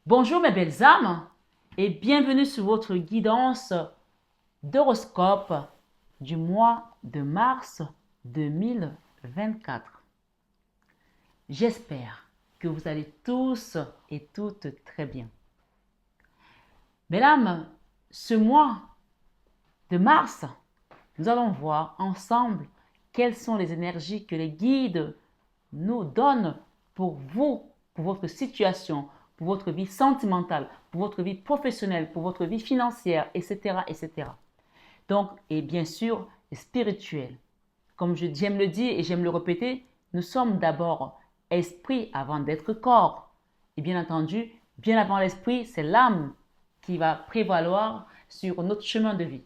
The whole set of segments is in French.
Bonjour mes belles âmes et bienvenue sur votre guidance d'horoscope du mois de mars 2024. J'espère que vous allez tous et toutes très bien. Mesdames, ce mois de mars, nous allons voir ensemble quelles sont les énergies que les guides nous donnent pour vous, pour votre situation, pour votre vie sentimentale, pour votre vie professionnelle, pour votre vie financière, etc., etc. Donc, et bien sûr, spirituelle. Comme j'aime le dire et j'aime le répéter, nous sommes d'abord esprit avant d'être corps. Et bien entendu, bien avant l'esprit, c'est l'âme qui va prévaloir sur notre chemin de vie.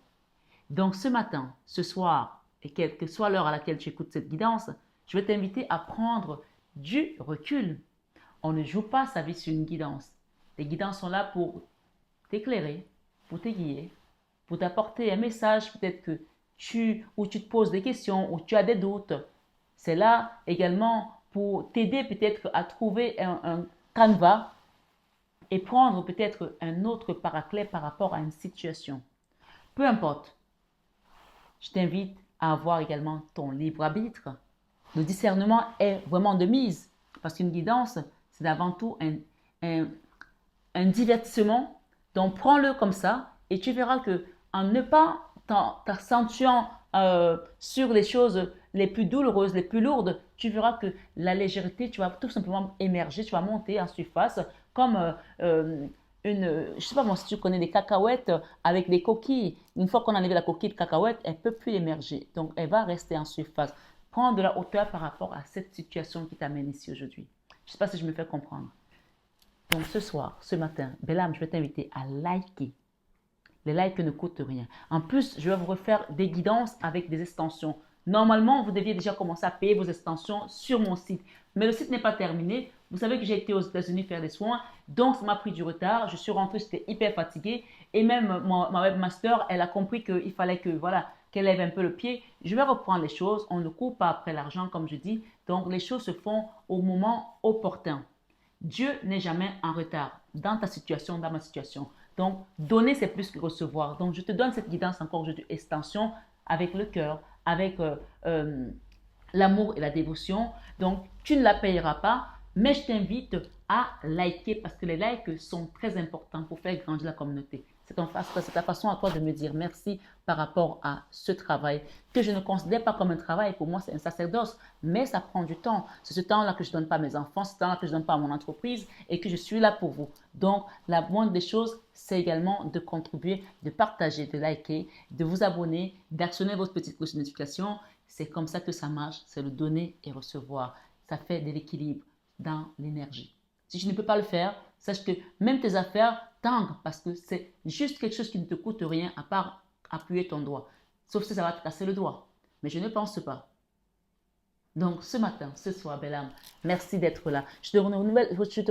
Donc ce matin, ce soir, et quelle que soit l'heure à laquelle tu écoutes cette guidance, je vais t'inviter à prendre du recul. On ne joue pas sa vie sur une guidance. Les guidances sont là pour t'éclairer, pour t'aiguiller, pour t'apporter un message peut-être que où tu te poses des questions, où tu as des doutes. C'est là également pour t'aider peut-être à trouver un canevas et prendre peut-être un autre paraclet par rapport à une situation. Peu importe, je t'invite à avoir également ton libre arbitre. Le discernement est vraiment de mise parce qu'une guidance, c'est avant tout un divertissement. Donc, prends-le comme ça et tu verras que en ne pas t'accentuant sur les choses les plus douloureuses, les plus lourdes, tu verras que la légèreté, tu vas tout simplement émerger, tu vas monter en surface comme je ne sais pas moi si tu connais des cacahuètes avec des coquilles. Une fois qu'on a enlevé la coquille de cacahuète, elle ne peut plus émerger. Donc, elle va rester en surface. Prends de la hauteur par rapport à cette situation qui t'amène ici aujourd'hui. Je ne sais pas si je me fais comprendre. Donc, ce soir, ce matin, belle âme, je vais t'inviter à liker. Les likes ne coûtent rien. En plus, je vais vous refaire des guidances avec des extensions. Normalement, vous deviez déjà commencer à payer vos extensions sur mon site. Mais le site n'est pas terminé. Vous savez que j'ai été aux États-Unis faire des soins. Donc, ça m'a pris du retard. Je suis rentrée, j'étais hyper fatiguée. Et même ma webmaster, elle a compris qu'il fallait que, voilà, qu'elle lève un peu le pied. Je vais reprendre les choses. On ne court pas après l'argent, comme je dis. Donc, les choses se font au moment opportun. Dieu n'est jamais en retard dans ta situation, dans ma situation. Donc, donner, c'est plus que recevoir. Donc, je te donne cette guidance encore aujourd'hui, extension, avec le cœur, avec l'amour et la dévotion. Donc, tu ne la payeras pas, mais je t'invite à liker parce que les likes sont très importants pour faire grandir la communauté. C'est ta façon à toi de me dire merci par rapport à ce travail que je ne considère pas comme un travail. Pour moi, c'est un sacerdoce, mais ça prend du temps. C'est ce temps-là que je ne donne pas à mes enfants, ce temps-là que je ne donne pas à mon entreprise et que je suis là pour vous. Donc, la moindre des choses, c'est également de contribuer, de partager, de liker, de vous abonner, d'actionner votre petite cloche de notification. C'est comme ça que ça marche, c'est le donner et recevoir. Ça fait de l'équilibre dans l'énergie. Si tu ne peux pas le faire, sache que même tes affaires tanguent parce que c'est juste quelque chose qui ne te coûte rien à part appuyer ton doigt. Sauf si ça va te casser le doigt. Mais je ne pense pas. Donc, ce matin, ce soir, belle âme, merci d'être là. Je te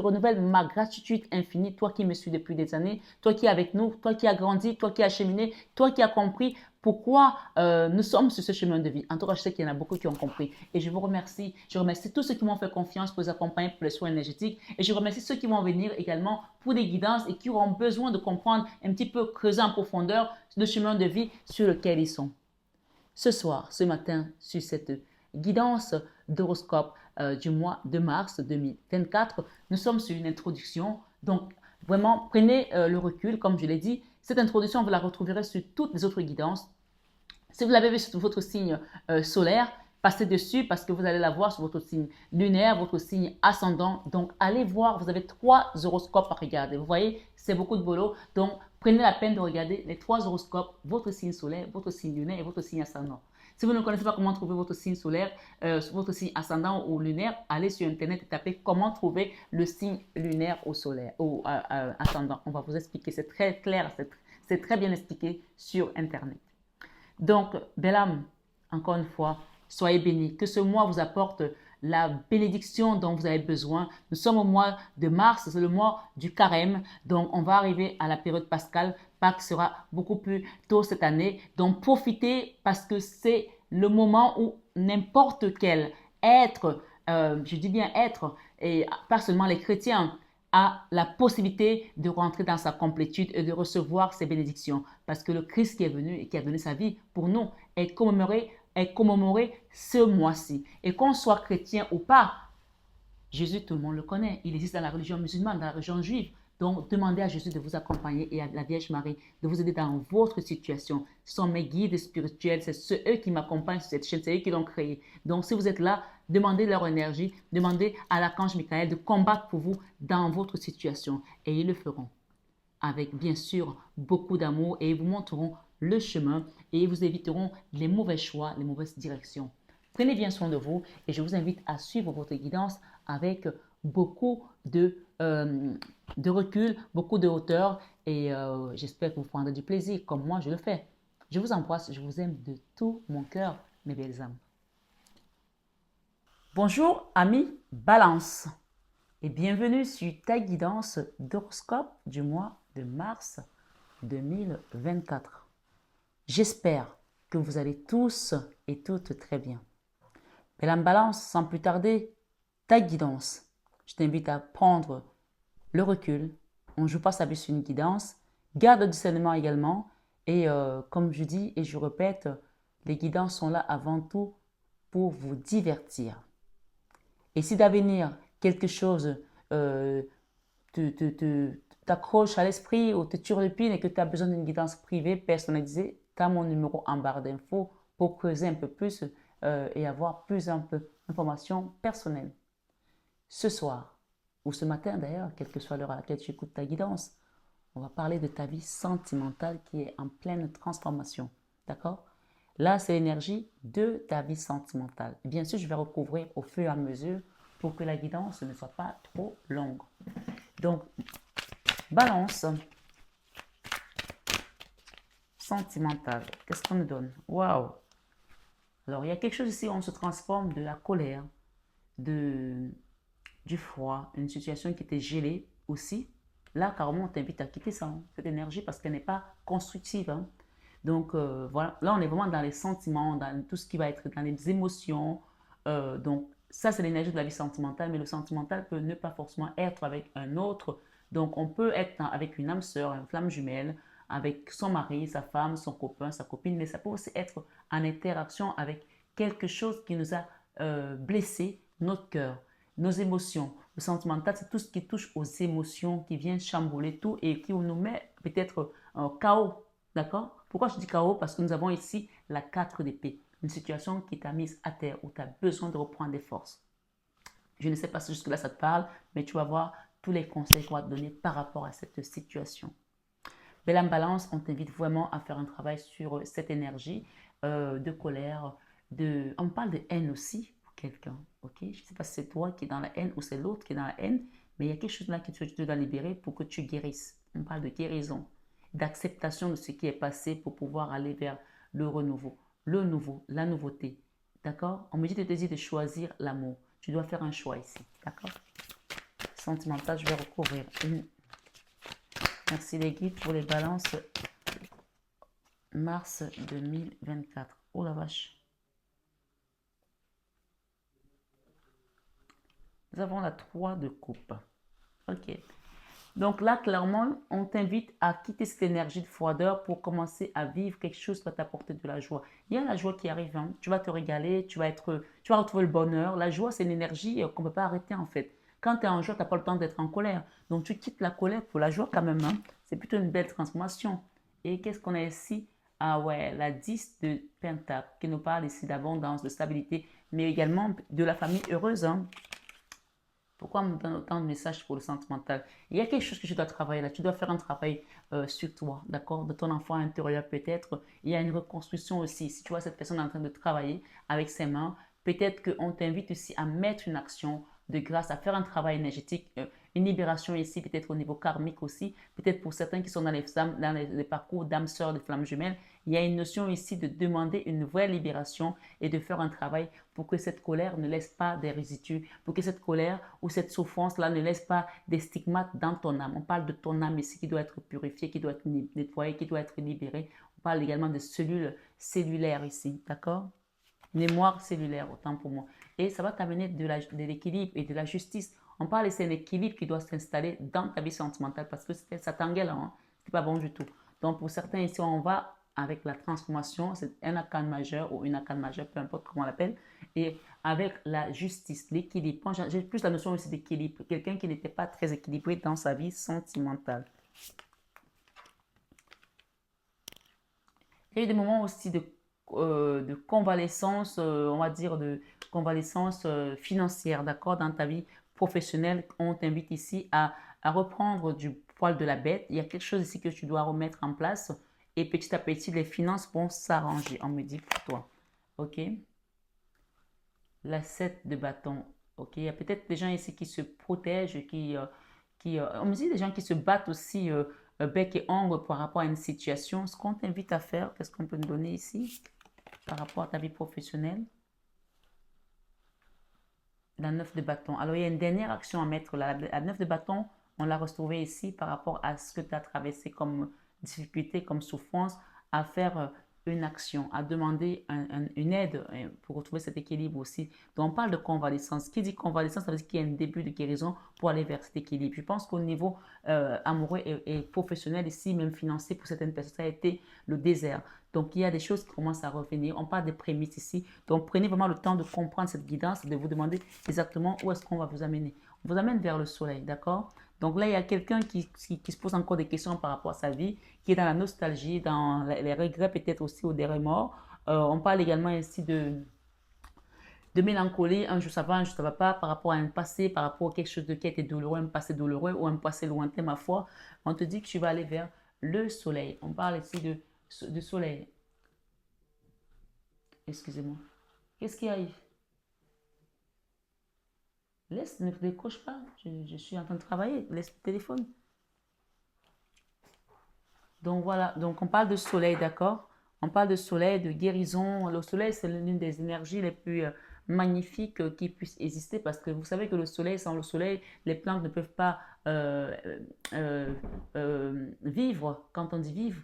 renouvelle ma gratitude infinie, toi qui me suis depuis des années, toi qui es avec nous, toi qui as grandi, toi qui as cheminé, toi qui as compris pourquoi nous sommes sur ce chemin de vie. En tout cas, je sais qu'il y en a beaucoup qui ont compris. Et je vous remercie. Je remercie tous ceux qui m'ont fait confiance pour les accompagner pour les soins énergétiques. Et je remercie ceux qui vont venir également pour des guidances et qui auront besoin de comprendre un petit peu, creuser en profondeur le chemin de vie sur lequel ils sont. Ce soir, ce matin, sur cette guidance d'horoscope du mois de mars 2024, nous sommes sur une introduction. Donc, vraiment, prenez le recul, comme je l'ai dit. Cette introduction, vous la retrouverez sur toutes les autres guidances. Si vous l'avez vu sur votre signe solaire, passez dessus parce que vous allez la voir sur votre signe lunaire, votre signe ascendant. Donc, allez voir, vous avez 3 horoscopes à regarder. Vous voyez, c'est beaucoup de boulot. Donc, prenez la peine de regarder les 3 horoscopes, votre signe solaire, votre signe lunaire et votre signe ascendant. Si vous ne connaissez pas comment trouver votre signe solaire, votre signe ascendant ou lunaire, allez sur Internet et tapez comment trouver le signe lunaire au solaire ou ascendant. On va vous expliquer, c'est très clair, c'est très bien expliqué sur Internet. Donc, belle âme, encore une fois, soyez bénis. Que ce mois vous apporte la bénédiction dont vous avez besoin. Nous sommes au mois de mars, c'est le mois du carême. Donc, on va arriver à la période pascale. Pâques sera beaucoup plus tôt cette année. Donc, profitez parce que c'est le moment où n'importe quel être, je dis bien être, et pas seulement les chrétiens, a la possibilité de rentrer dans sa complétude et de recevoir ses bénédictions. Parce que le Christ qui est venu et qui a donné sa vie pour nous est commémoré ce mois-ci. Et qu'on soit chrétien ou pas, Jésus, tout le monde le connaît. Il existe dans la religion musulmane, dans la religion juive. Donc, demandez à Jésus de vous accompagner et à la Vierge Marie de vous aider dans votre situation. Ce sont mes guides spirituels, c'est eux qui m'accompagnent sur cette chaîne, c'est eux qui l'ont créée. Donc, si vous êtes là, demandez leur énergie, demandez à l'archange Michael de combattre pour vous dans votre situation. Et ils le feront avec, bien sûr, beaucoup d'amour et ils vous montreront le chemin et ils vous éviteront les mauvais choix, les mauvaises directions. Prenez bien soin de vous et je vous invite à suivre votre guidance avec beaucoup de recul, beaucoup de hauteur et j'espère que vous prendrez du plaisir comme moi je le fais. Je vous embrasse, je vous aime de tout mon cœur, mes belles âmes. Bonjour amis Balance et bienvenue sur ta guidance d'horoscope du mois de mars 2024. J'espère que vous allez tous et toutes très bien. Belle âme Balance, sans plus tarder, ta guidance. Je t'invite à prendre le recul. On ne joue pas sa vie sur une guidance. Garde le discernement également. Et comme je dis et je répète, les guidances sont là avant tout pour vous divertir. Et si d'avenir, quelque chose t'accroche à l'esprit ou te turlupine et que tu as besoin d'une guidance privée, personnalisée, tu as mon numéro en barre d'infos pour creuser un peu plus et avoir plus d'informations personnelles. Ce soir, ou ce matin d'ailleurs, quelle que soit l'heure à laquelle tu écoutes ta guidance, on va parler de ta vie sentimentale qui est en pleine transformation. D'accord? Là, c'est l'énergie de ta vie sentimentale. Bien sûr, je vais recouvrir au fur et à mesure pour que la guidance ne soit pas trop longue. Donc, Balance sentimentale. Qu'est-ce qu'on nous donne? Waouh! Alors, il y a quelque chose ici où on se transforme de la colère, du froid, une situation qui était gelée aussi. Là, carrément, on t'invite à quitter ça, cette énergie parce qu'elle n'est pas constructive. Hein. Donc, voilà, là, on est vraiment dans les sentiments, dans tout ce qui va être dans les émotions. Donc, ça, c'est l'énergie de la vie sentimentale, mais le sentimental peut ne pas forcément être avec un autre. Donc, on peut être avec une âme sœur, une flamme jumelle, avec son mari, sa femme, son copain, sa copine, mais ça peut aussi être en interaction avec quelque chose qui nous a blessé notre cœur, nos émotions. Le sentimental, c'est tout ce qui touche aux émotions, qui vient chambouler tout et qui nous met peut-être en chaos. D'accord? Pourquoi je dis chaos? Parce que nous avons ici la 4 d'épée. Une situation qui t'a mise à terre, où tu as besoin de reprendre des forces. Je ne sais pas si jusque-là ça te parle, mais tu vas voir tous les conseils qu'on va te donner par rapport à cette situation. Belle âme Balance, on t'invite vraiment à faire un travail sur cette énergie de colère, on parle de haine aussi pour quelqu'un, ok? Je ne sais pas si c'est toi qui es dans la haine ou c'est l'autre qui est dans la haine, mais il y a quelque chose là que tu dois libérer pour que tu guérisses. On parle de guérison, d'acceptation de ce qui est passé pour pouvoir aller vers le renouveau, le nouveau, la nouveauté, d'accord? On me dit de choisir l'amour. Tu dois faire un choix ici, d'accord? Sentimental, je vais recouvrir une. Merci les guides pour les balances mars 2024. Oh la vache. Nous avons la 3 de coupe. Ok. Donc là, clairement, on t'invite à quitter cette énergie de froideur pour commencer à vivre quelque chose qui va t'apporter de la joie. Il y a la joie qui arrive. Hein. Tu vas te régaler, tu vas retrouver le bonheur. La joie, c'est une énergie qu'on ne peut pas arrêter en fait. Quand tu es en joie, tu n'as pas le temps d'être en colère. Donc tu quittes la colère pour la joie quand même. Hein. C'est plutôt une belle transformation. Et qu'est-ce qu'on a ici? Ah ouais, la 10 de Pentacle qui nous parle ici d'abondance, de stabilité, mais également de la famille heureuse. Hein. Pourquoi on me donne autant de messages pour le sentimental? Il y a quelque chose que tu dois travailler là. Tu dois faire un travail sur toi, d'accord? De ton enfant intérieur peut-être. Il y a une reconstruction aussi. Si tu vois cette personne en train de travailler avec ses mains, peut-être qu'on t'invite aussi à mettre une action de grâce, à faire un travail énergétique, une libération ici, peut-être au niveau karmique aussi. Peut-être pour certains qui sont dans les parcours d'âme sœur, de flammes jumelles, il y a une notion ici de demander une vraie libération et de faire un travail pour que cette colère ne laisse pas des résidus, pour que cette colère ou cette souffrance-là ne laisse pas des stigmates dans ton âme. On parle de ton âme ici qui doit être purifiée, qui doit être nettoyée, qui doit être libérée. On parle également de cellules cellulaires ici, d'accord? Mémoire cellulaire, autant pour moi. Et ça va t'amener de l'équilibre et de la justice. On parle ici d'un équilibre qui doit s'installer dans ta vie sentimentale parce que ça t'engueule, hein? C'est pas bon du tout. Donc, pour certains ici, on va avec la transformation, c'est un arcane majeur ou une arcane majeure, peu importe comment on l'appelle, et avec la justice, l'équilibre. J'ai plus la notion aussi d'équilibre. Quelqu'un qui n'était pas très équilibré dans sa vie sentimentale. Il y a eu des moments aussi de convalescence, on va dire de convalescence financière, d'accord, dans ta vie professionnelle. On t'invite ici à reprendre du poil de la bête. Il y a quelque chose ici que tu dois remettre en place et petit à petit, les finances vont s'arranger, on me dit pour toi. OK? La 7 de bâton. OK? Il y a peut-être des gens ici qui se protègent, on me dit des gens qui se battent aussi bec et ongle par rapport à une situation. Ce qu'on t'invite à faire, qu'est-ce qu'on peut nous donner ici par rapport à ta vie professionnelle? La 9 de bâton. Alors, il y a une dernière action à mettre là. La 9 de bâton, on l'a retrouvée ici par rapport à ce que tu as traversé comme difficulté, comme souffrance, à faire une action, à demander une aide pour retrouver cet équilibre aussi. Donc, on parle de convalescence. Qui dit convalescence, ça veut dire qu'il y a un début de guérison pour aller vers cet équilibre. Je pense qu'au niveau amoureux et professionnel ici, même financier, pour certaines personnes, ça a été le désert. Donc, il y a des choses qui commencent à revenir. On parle des prémices ici. Donc, prenez vraiment le temps de comprendre cette guidance et de vous demander exactement où est-ce qu'on va vous amener. On vous amène vers le soleil, d'accord? Donc là, il y a quelqu'un qui se pose encore des questions par rapport à sa vie, qui est dans la nostalgie, dans les regrets peut-être aussi ou des remords. On parle également ici de mélancolie, un jour ça va, un jour ça va pas, par rapport à un passé, par rapport à quelque chose qui a été douloureux, un passé douloureux ou un passé lointain, ma foi. On te dit que tu vas aller vers le soleil. On parle ici de soleil. Excusez-moi. Qu'est-ce qui arrive? Laisse, ne décroche pas. Je suis en train de travailler. Laisse le téléphone. Donc voilà, donc on parle de soleil, d'accord? On parle de soleil, de guérison. Le soleil, c'est l'une des énergies les plus magnifiques qui puissent exister parce que vous savez que le soleil, sans le soleil, les plantes ne peuvent pas euh, vivre. Quand on dit vivre,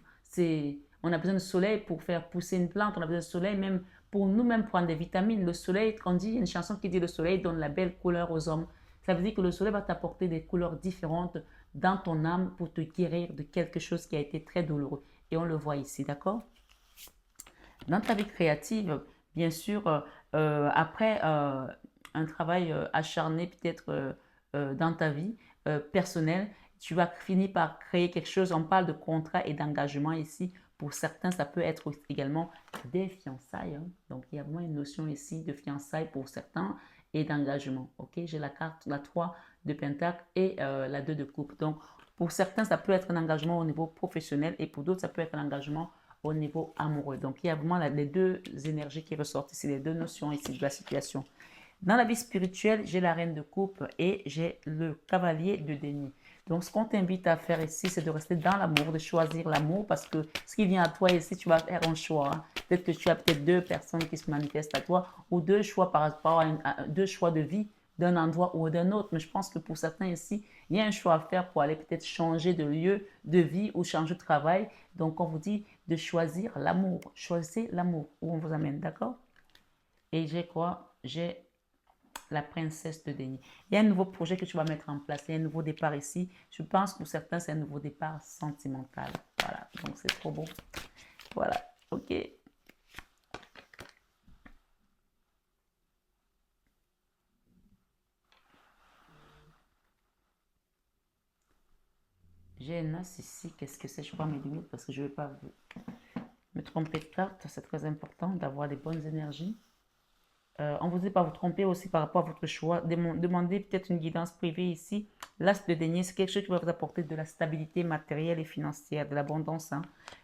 on a besoin de soleil pour faire pousser une plante, on a besoin de soleil même pour nous-mêmes prendre des vitamines. Le soleil, quand on dit, il y a une chanson qui dit le soleil donne la belle couleur aux hommes. Ça veut dire que le soleil va t'apporter des couleurs différentes dans ton âme pour te guérir de quelque chose qui a été très douloureux. Et on le voit ici, d'accord? Dans ta vie créative, bien sûr, après un travail acharné peut-être dans ta vie personnelle, tu vas finir par créer quelque chose. On parle de contrat et d'engagement ici. Pour certains, ça peut être également des fiançailles, hein. Donc, il y a vraiment une notion ici de fiançailles pour certains et d'engagement. Ok, j'ai la carte, la 3 de Pentacle et la 2 de Coupe. Donc, pour certains, ça peut être un engagement au niveau professionnel et pour d'autres, ça peut être un engagement au niveau amoureux. Donc, il y a vraiment les deux énergies qui ressortent ici, les deux notions ici de la situation. Dans la vie spirituelle, j'ai la reine de coupe et j'ai le cavalier de denier. Donc, ce qu'on t'invite à faire ici, c'est de rester dans l'amour, de choisir l'amour parce que ce qui vient à toi ici, tu vas faire un choix, hein. Peut-être que tu as peut-être deux personnes qui se manifestent à toi ou deux choix par rapport à deux choix de vie d'un endroit ou d'un autre. Mais je pense que pour certains ici, il y a un choix à faire pour aller peut-être changer de lieu de vie ou changer de travail. Donc, on vous dit de choisir l'amour. Choisissez l'amour où on vous amène, d'accord? Et j'ai quoi? J'ai la princesse de Déni. Il y a un nouveau projet que tu vas mettre en place. Il y a un nouveau départ ici. Je pense que pour certains, c'est un nouveau départ sentimental. Voilà, donc c'est trop beau. Voilà, ok. J'ai un as ici. Qu'est-ce que c'est? Je vois mes limites parce que je ne veux pas me tromper de carte. C'est très important d'avoir des bonnes énergies. On vous dit pas vous tromper aussi par rapport à votre choix. Demandez peut-être une guidance privée ici. L'as de denier, c'est quelque chose qui va vous apporter de la stabilité matérielle et financière, de l'abondance, hein.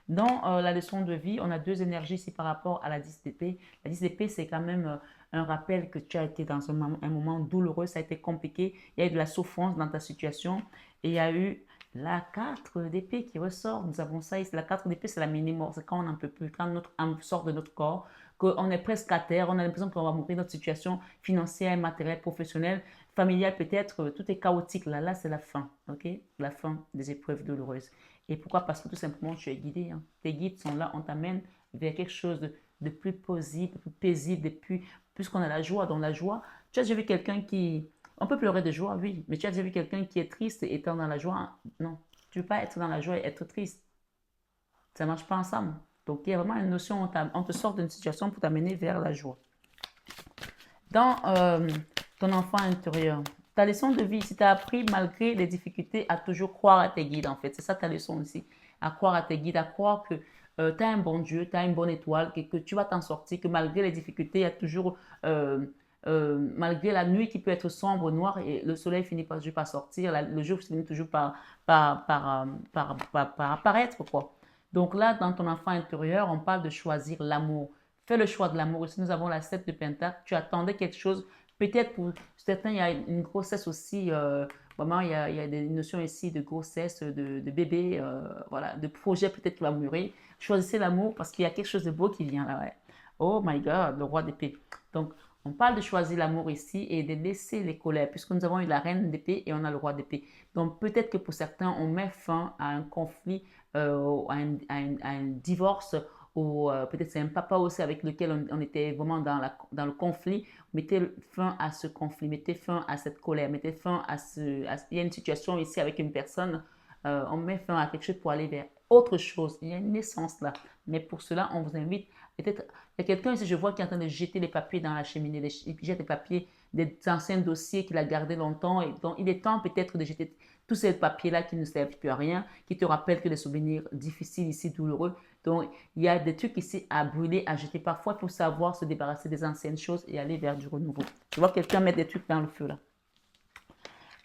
Dans la leçon de vie, on a deux énergies ici par rapport à la 10 d'épée. La 10 d'épée, c'est quand même un rappel que tu as été dans un moment douloureux, ça a été compliqué. Il y a eu de la souffrance dans ta situation et il y a eu la 4 d'épée qui ressort. Nous avons ça ici. La 4 d'épée, c'est la mini-mort. C'est quand on n'en peut plus, quand notre âme sort de notre corps, qu'on est presque à terre, on a l'impression qu'on va mourir, notre situation financière, matérielle, professionnelle, familiale peut-être, tout est chaotique. Là, c'est la fin, ok? La fin des épreuves douloureuses. Et pourquoi? Parce que tout simplement, tu es guidé, hein. Tes guides sont là, on t'amène vers quelque chose de plus possible, de plus paisible, de plus, puisqu'on a la joie. Dans la joie, tu as déjà vu quelqu'un On peut pleurer de joie, oui, mais tu as déjà vu quelqu'un qui est triste étant dans la joie? Non, tu ne veux pas être dans la joie et être triste. Ça ne marche pas ensemble. Donc, il y a vraiment une notion, on te sort d'une situation pour t'amener vers la joie. Dans ton enfant intérieur, ta leçon de vie, si tu as appris malgré les difficultés à toujours croire à tes guides, en fait, c'est ça ta leçon aussi, à croire à tes guides, à croire que tu as un bon Dieu, tu as une bonne étoile, que tu vas t'en sortir, que malgré les difficultés, il y a toujours, malgré la nuit qui peut être sombre, noire, et le soleil finit pas toujours par sortir, le jour finit toujours par apparaître, quoi. Donc là, dans ton enfant intérieur, on parle de choisir l'amour. Fais le choix de l'amour. Ici, nous avons la 7 de Pentacle. Tu attendais quelque chose. Peut-être pour certains, il y a une grossesse aussi. Vraiment, il y a des notions ici de grossesse, de bébé, voilà, de projet peut-être qui va mûrir. Choisissez l'amour parce qu'il y a quelque chose de beau qui vient là. Ouais. Oh my God, le roi d'épée. Donc, on parle de choisir l'amour ici et de laisser les colères, puisque nous avons eu la reine d'épée et on a le roi d'épée. Donc, peut-être que pour certains, on met fin à un conflit, à un divorce, ou peut-être c'est un papa aussi avec lequel on était vraiment dans le conflit. Mettez fin à ce conflit, mettez fin à cette colère, mettez fin il y a une situation ici avec une personne, on met fin à quelque chose pour aller vers autre chose. Il y a une naissance là. Mais pour cela, on vous invite, peut-être, il y a quelqu'un ici, je vois, qui est en train de jeter les papiers dans la cheminée, il jette les papiers des anciens dossiers qu'il a gardés longtemps, et donc il est temps peut-être de jeter tous ces papiers-là qui ne servent plus à rien, qui te rappellent que des souvenirs difficiles ici, douloureux. Donc, il y a des trucs ici à brûler, à jeter. Parfois, il faut savoir se débarrasser des anciennes choses et aller vers du renouveau. Je vois quelqu'un mettre des trucs dans le feu là.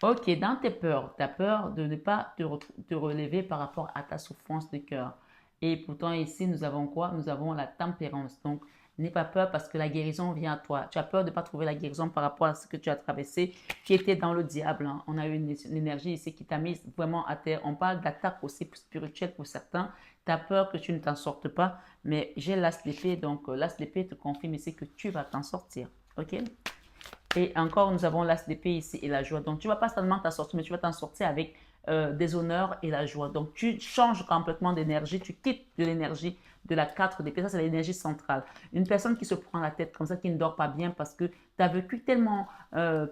Ok, dans tes peurs, tu as peur de ne pas te relever par rapport à ta souffrance de cœur. Et pourtant, ici, nous avons quoi? Nous avons la tempérance. Donc, n'aie pas peur parce que la guérison vient à toi. Tu as peur de ne pas trouver la guérison par rapport à ce que tu as traversé, qui était dans le diable. Hein. On a eu une énergie ici qui t'a mis vraiment à terre. On parle d'attaque aussi spirituelle pour certains. Tu as peur que tu ne t'en sortes pas, mais j'ai l'as d'épée. Donc, l'as d'épée te confirme ici que tu vas t'en sortir. Ok? Et encore, nous avons l'as d'épée ici et la joie. Donc, tu ne vas pas seulement t'en sortir, mais tu vas t'en sortir avec des honneurs et la joie. Donc, tu changes complètement d'énergie, tu quittes de l'énergie de la 4 d'épée. Ça, c'est l'énergie centrale. Une personne qui se prend la tête comme ça, qui ne dort pas bien parce que tu as vécu tellement.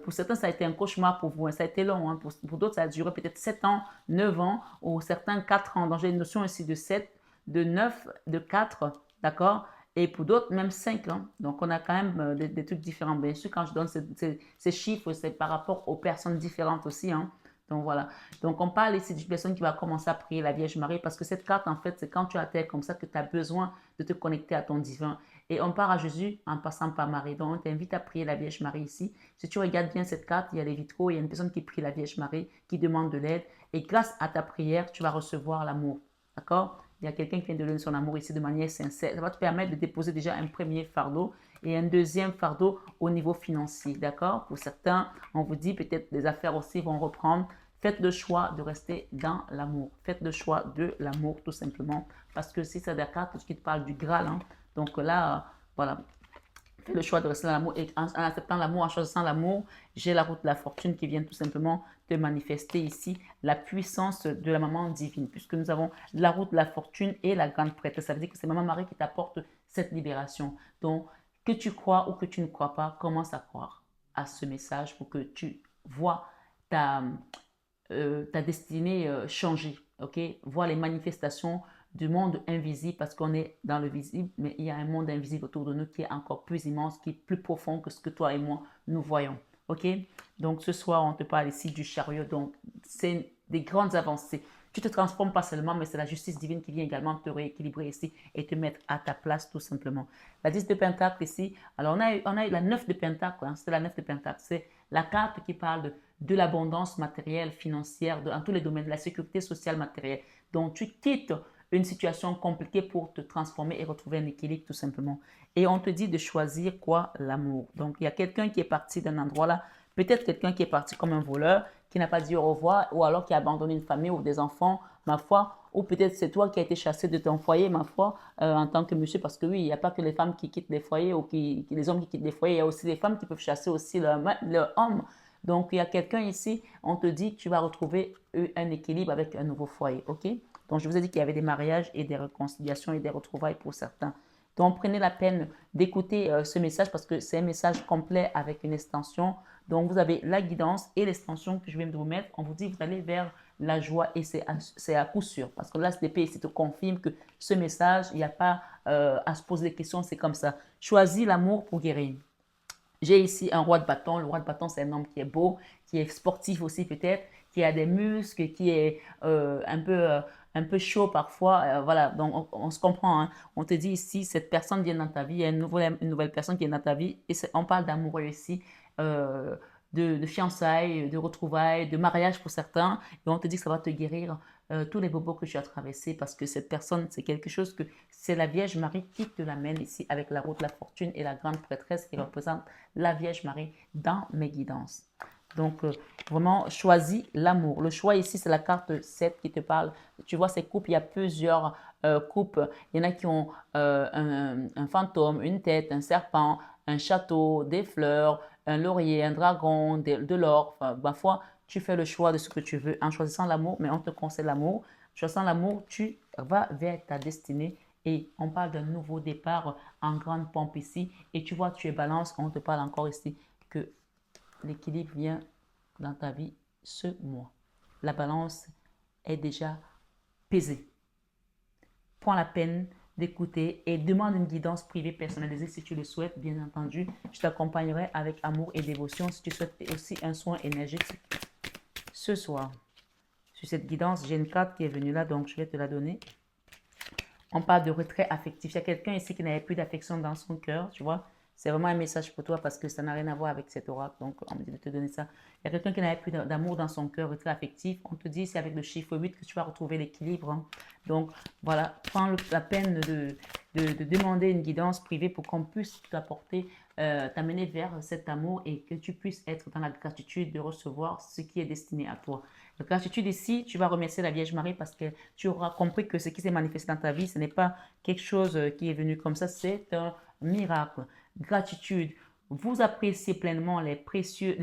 Pour certains, ça a été un cauchemar pour vous. Hein, ça a été long. Hein, pour d'autres, ça a duré peut-être 7 ans, 9 ans, ou certains 4 ans. Donc, j'ai une notion ici de 7, de 9, de 4. D'accord? Et pour d'autres, même 5 ans. Donc, on a quand même des trucs différents. Bien sûr, quand je donne ces chiffres, c'est par rapport aux personnes différentes aussi. Hein. Donc, voilà. Donc, on parle ici d'une personne qui va commencer à prier la Vierge Marie parce que cette carte, en fait, c'est quand tu atterres comme ça que tu as besoin de te connecter à ton divin. Et on part à Jésus en passant par Marie. Donc, on t'invite à prier la Vierge Marie ici. Si tu regardes bien cette carte, il y a les vitraux, il y a une personne qui prie la Vierge Marie, qui demande de l'aide. Et grâce à ta prière, tu vas recevoir l'amour. D'accord? Il y a quelqu'un qui vient de donner son amour ici de manière sincère. Ça va te permettre de déposer déjà un premier fardeau et un deuxième fardeau au niveau financier. D'accord? Pour certains, on vous dit peut-être des affaires aussi vont reprendre. Faites le choix de rester dans l'amour. Faites le choix de l'amour tout simplement. Parce que si c'est la carte qui te parle du Graal, hein, donc là, voilà, fais le choix de rester dans l'amour et en acceptant l'amour, en choisissant l'amour, j'ai la route de la fortune qui vient tout simplement te manifester ici la puissance de la maman divine, puisque nous avons la route de la fortune et la grande prêtresse. Ça veut dire que c'est Maman Marie qui t'apporte cette libération. Donc, que tu crois ou que tu ne crois pas, commence à croire à ce message pour que tu vois ta, ta destinée changer. Ok? Voir les manifestations du monde invisible parce qu'on est dans le visible, mais il y a un monde invisible autour de nous qui est encore plus immense, qui est plus profond que ce que toi et moi nous voyons. Ok? Donc ce soir, on te parle ici du chariot. Donc c'est des grandes avancées. Tu te transformes pas seulement, mais c'est la justice divine qui vient également te rééquilibrer ici et te mettre à ta place tout simplement. La 10 de Pentacle ici, alors on a eu la 9 de Pentacle, hein, c'est la 9 de Pentacle, c'est la carte qui parle de l'abondance matérielle, financière, dans tous les domaines, de la sécurité sociale matérielle. Donc tu quittes une situation compliquée pour te transformer et retrouver un équilibre tout simplement. Et on te dit de choisir quoi? L'amour. Donc il y a quelqu'un qui est parti d'un endroit là, peut-être quelqu'un qui est parti comme un voleur, qui n'a pas dit au revoir, ou alors qui a abandonné une famille ou des enfants, ma foi, ou peut-être c'est toi qui as été chassé de ton foyer, ma foi, en tant que monsieur, parce que oui, il n'y a pas que les femmes qui quittent les foyers ou les hommes qui quittent les foyers, il y a aussi les femmes qui peuvent chasser aussi leur homme. Donc, il y a quelqu'un ici, on te dit que tu vas retrouver un équilibre avec un nouveau foyer, ok? Donc, je vous ai dit qu'il y avait des mariages et des réconciliations et des retrouvailles pour certains. Donc, prenez la peine d'écouter ce message parce que c'est un message complet avec une extension. Donc, vous avez la guidance et l'extension que je viens de vous mettre. On vous dit, vous allez vers la joie et c'est à coup sûr. Parce que l'As d'épée ici te confirme que ce message, il n'y a pas à se poser des questions, c'est comme ça. Choisis l'amour pour guérir. J'ai ici un roi de bâton. Le roi de bâton, c'est un homme qui est beau, qui est sportif aussi peut-être, qui a des muscles, qui est un peu chaud parfois. Voilà, donc on se comprend. Hein. On te dit ici, cette personne vient dans ta vie, il y a une nouvelle personne qui est dans ta vie. Et on parle d'amoureux ici, euh, de fiançailles, de retrouvailles, de mariage pour certains. Et on te dit que ça va te guérir tous les bobos que tu as traversés parce que cette personne, c'est quelque chose que c'est la Vierge Marie qui te l'amène ici avec la route de la fortune et la grande prêtresse qui représente la Vierge Marie dans mes guidances. Donc, vraiment, choisis l'amour. Le choix ici, c'est la carte 7 qui te parle. Tu vois, ces coupes, il y a plusieurs coupes. Il y en a qui ont un fantôme, une tête, un serpent, un château, des fleurs, un laurier, un dragon, de l'or. Enfin, parfois, tu fais le choix de ce que tu veux en choisissant l'amour, mais on te conseille l'amour. En choisissant l'amour, tu vas vers ta destinée. Et on parle d'un nouveau départ en grande pompe ici. Et tu vois, tu es balance. On te parle encore ici que l'équilibre vient dans ta vie ce mois. La balance est déjà pesée. Prends la peine d'écouter et demande une guidance privée personnalisée si tu le souhaites, bien entendu. Je t'accompagnerai avec amour et dévotion si tu souhaites aussi un soin énergétique. Ce soir, sur cette guidance, j'ai une carte qui est venue là, donc je vais te la donner. On parle de retrait affectif. Il y a quelqu'un ici qui n'avait plus d'affection dans son cœur, tu vois. C'est vraiment un message pour toi parce que ça n'a rien à voir avec cet oracle. Donc, on me dit de te donner ça. Il y a quelqu'un qui n'avait plus d'amour dans son cœur, retrait affectif. On te dit, c'est avec le chiffre 8 que tu vas retrouver l'équilibre. Hein. Donc, voilà, prends la peine de demander une guidance privée pour qu'on puisse t'apporter, t'amener vers cet amour et que tu puisses être dans la gratitude de recevoir ce qui est destiné à toi. La gratitude ici, tu vas remercier la Vierge Marie parce que tu auras compris que ce qui s'est manifesté dans ta vie, ce n'est pas quelque chose qui est venu comme ça, c'est un miracle. Gratitude. Vous appréciez pleinement les précieuses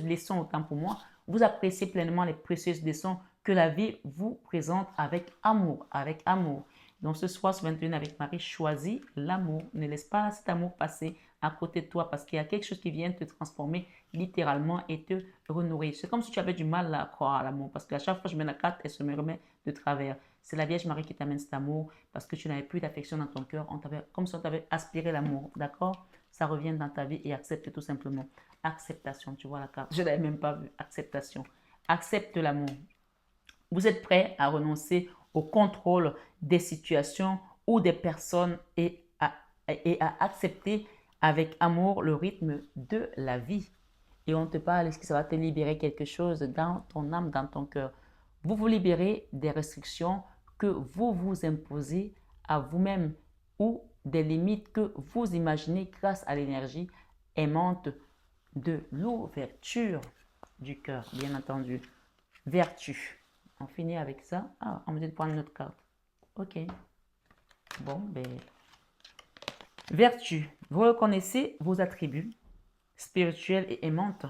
leçons, autant pour moi, vous appréciez pleinement les précieuses leçons que la vie vous présente avec amour, avec amour. Donc ce soir, ce 21 avec Marie, choisis l'amour. Ne laisse pas cet amour passer à côté de toi parce qu'il y a quelque chose qui vient te transformer littéralement et te renourrir. C'est comme si tu avais du mal à croire à l'amour parce qu'à chaque fois que je mets la carte, elle se me remet de travers. C'est la Vierge Marie qui t'amène cet amour parce que tu n'avais plus d'affection dans ton cœur. Comme si on t'avait aspiré l'amour, d'accord? Ça revient dans ta vie et accepte tout simplement. Acceptation, tu vois la carte. Je ne l'avais même pas vue. Acceptation. Accepte l'amour. Vous êtes prêt à renoncer au contrôle des situations ou des personnes et à accepter avec amour le rythme de la vie. Et on te parle, est-ce que ça va te libérer quelque chose dans ton âme, dans ton cœur? Vous vous libérez des restrictions que vous vous imposez à vous-même ou des limites que vous imaginez grâce à l'énergie aimante de l'ouverture du cœur, bien entendu. Vertu. On finit avec ça. Ah, on me dit de prendre une autre carte. Ok. Bon, ben. Vertu. Vous reconnaissez vos attributs spirituels et aimantes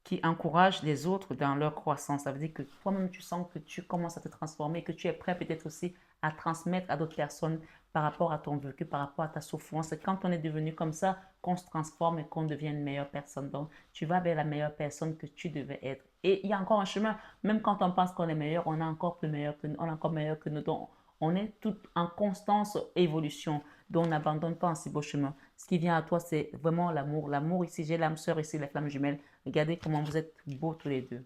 qui encouragent les autres dans leur croissance. Ça veut dire que toi-même, tu sens que tu commences à te transformer, que tu es prêt peut-être aussi à transmettre à d'autres personnes par rapport à ton vécu, par rapport à ta souffrance. C'est quand on est devenu comme ça qu'on se transforme et qu'on devient une meilleure personne. Donc, tu vas vers la meilleure personne que tu devais être. Et il y a encore un chemin. Même quand on pense qu'on est meilleur, on est encore plus meilleur que nous. On est encore meilleur que nous. Donc, on est tout en constante évolution. Donc, on n'abandonne pas en si beau chemin. Ce qui vient à toi, c'est vraiment l'amour. L'amour ici, j'ai l'âme sœur ici, les flammes jumelles. Regardez comment vous êtes beaux tous les deux.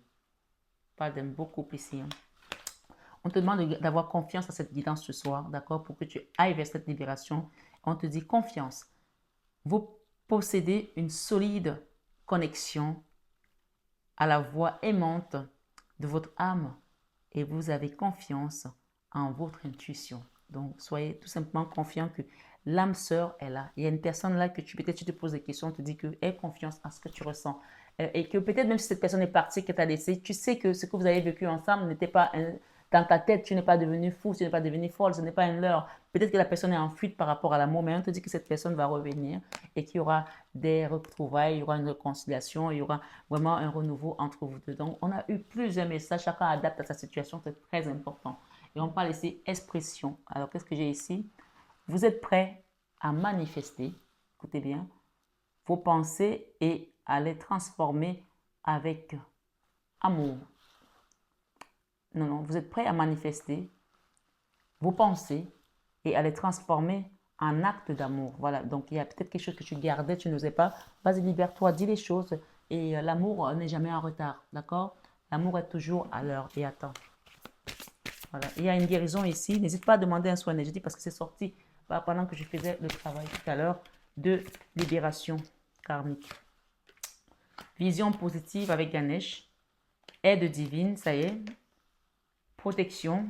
On parle d'un beau couple ici. Hein. On te demande d'avoir confiance à cette guidance ce soir, d'accord, pour que tu ailles vers cette libération. On te dit confiance. Vous possédez une solide connexion à la voix aimante de votre âme et vous avez confiance en votre intuition. Donc, soyez tout simplement confiant que l'âme sœur est là. Il y a une personne là que peut-être tu te poses des questions, te dit que aie confiance à ce que tu ressens. Et que peut-être même si cette personne est partie, que tu as laissé, tu sais que ce que vous avez vécu ensemble n'était pas dans ta tête, tu n'es pas devenu fou, tu n'es pas devenu folle, ce n'est pas une leurre. Peut-être que la personne est en fuite par rapport à l'amour, mais on te dit que cette personne va revenir et qu'il y aura des retrouvailles, il y aura une réconciliation, il y aura vraiment un renouveau entre vous deux. Donc, on a eu plusieurs messages, chacun adapte à sa situation, c'est très important. Et on parle ici expression. Alors, qu'est-ce que j'ai ici? Vous êtes prêts à manifester, écoutez bien, vos pensées et à les transformer avec amour. Non, non, vous êtes prêt à manifester vos pensées et à les transformer en actes d'amour. Voilà, donc il y a peut-être quelque chose que tu gardais, tu n'osais pas. Vas-y, libère-toi, dis les choses. Et l'amour n'est jamais en retard, d'accord? L'amour est toujours à l'heure et à temps. Voilà, il y a une guérison ici. N'hésite pas à demander un soin énergétique parce que c'est sorti pendant que je faisais le travail tout à l'heure de libération karmique. Vision positive avec Ganesh. Aide divine, ça y est. Protection.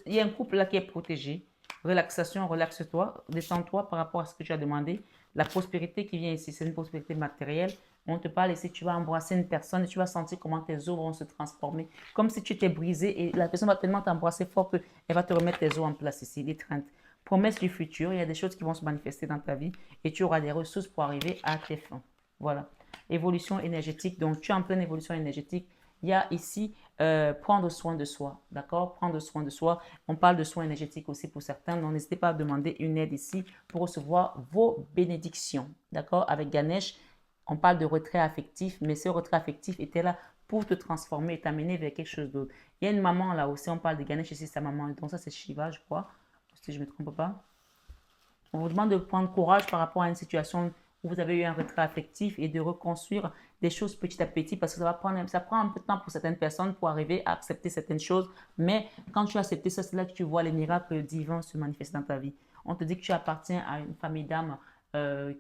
Il y a un couple là qui est protégé. Relaxation, relaxe-toi, détends-toi par rapport à ce que tu as demandé. La prospérité qui vient ici, c'est une prospérité matérielle. On te parle ici, tu vas embrasser une personne et tu vas sentir comment tes os vont se transformer. Comme si tu étais brisé et la personne va tellement t'embrasser fort qu'elle va te remettre tes os en place ici, l'étreinte. Promesse du futur, il y a des choses qui vont se manifester dans ta vie et tu auras des ressources pour arriver à tes fins. Voilà. Évolution énergétique, donc tu es en pleine évolution énergétique. Il y a ici prendre soin de soi, d'accord? Prendre soin de soi. On parle de soins énergétiques aussi pour certains, donc n'hésitez pas à demander une aide ici pour recevoir vos bénédictions, d'accord? Avec Ganesh, on parle de retrait affectif, mais ce retrait affectif était là pour te transformer et t'amener vers quelque chose d'autre. Il y a une maman là aussi, on parle de Ganesh ici, sa maman, donc ça c'est Shiva, je crois, si je ne me trompe pas. On vous demande de prendre courage par rapport à une situation où vous avez eu un retrait affectif et de reconstruire des choses petit à petit parce que ça prend un peu de temps pour certaines personnes pour arriver à accepter certaines choses. Mais quand tu as accepté ça, c'est là que tu vois les miracles divins se manifester dans ta vie. On te dit que tu appartiens à une famille d'âmes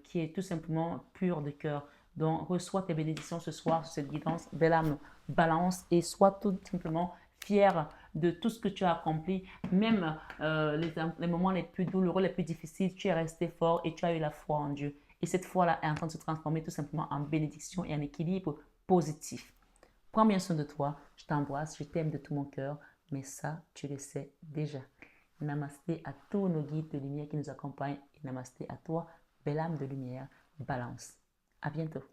qui est tout simplement pure de cœur. Donc, reçois tes bénédictions ce soir sur cette guidance. Belle âme, balance et sois tout simplement fier de tout ce que tu as accompli. Même les moments les plus douloureux, les plus difficiles, tu es resté fort et tu as eu la foi en Dieu. Et cette foi-là est en train de se transformer tout simplement en bénédiction et en équilibre positif. Prends bien soin de toi. Je t'embrasse, je t'aime de tout mon cœur. Mais ça, tu le sais déjà. Namasté à tous nos guides de lumière qui nous accompagnent. Et namasté à toi, belle âme de lumière. Balance. À bientôt.